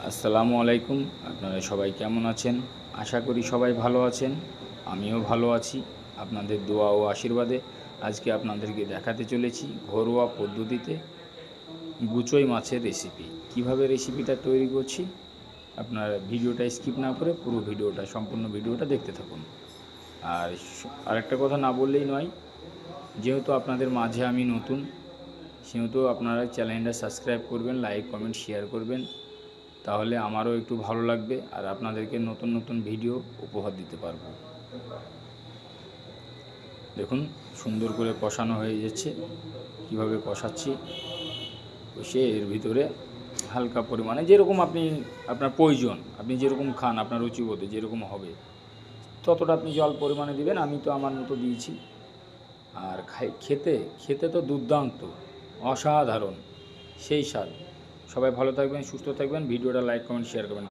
আসসালামু আলাইকুম। আপনারা সবাই কেমন আছেন? আশা করি সবাই ভালো আছেন। আমিও ভালো আছি আপনাদের দোয়া ও আশীর্বাদে। আজকে আপনাদেরকে দেখাতে চলেছি ঘরোয়া পদ্ধতিতে গুচোই মাছের রেসিপি। কিভাবে রেসিপিটা তৈরি করছি আপনারা ভিডিওটা স্কিপ না করে পুরো ভিডিওটা সম্পূর্ণ ভিডিওটা দেখতে থাকুন। আর আরেকটা কথা না বললেই নয়, যেহেতু আপনাদের মাঝে আমি নতুন, সেহেতু আপনারা চ্যানেলটা সাবস্ক্রাইব করবেন, লাইক কমেন্ট শেয়ার করবেন। তাহলে আমারও একটু ভালো লাগবে আর আপনাদেরকে নতুন নতুন ভিডিও উপহার দিতে পারবো। দেখুন সুন্দর করে কষানো হয়ে যাচ্ছে। কিভাবে কষাচ্ছি, কষে এর ভিতরে হালকা পরিমাণে যেরকম আপনার প্রয়োজন, আপনি যেরকম খান আপনার রুচিবোধে যেরকম হবে ততটা আপনি জল পরিমাণে দিবেন। আমি তো আমার মতো দিয়েছি। আর খেতে খেতে তো দুর্দান্ত, অসাধারণ, সেই স্বাদ। সবাই ভালো থাকবেন, সুস্থ থাকবেন। ভিডিওটা লাইক কমেন্ট শেয়ার করবেন।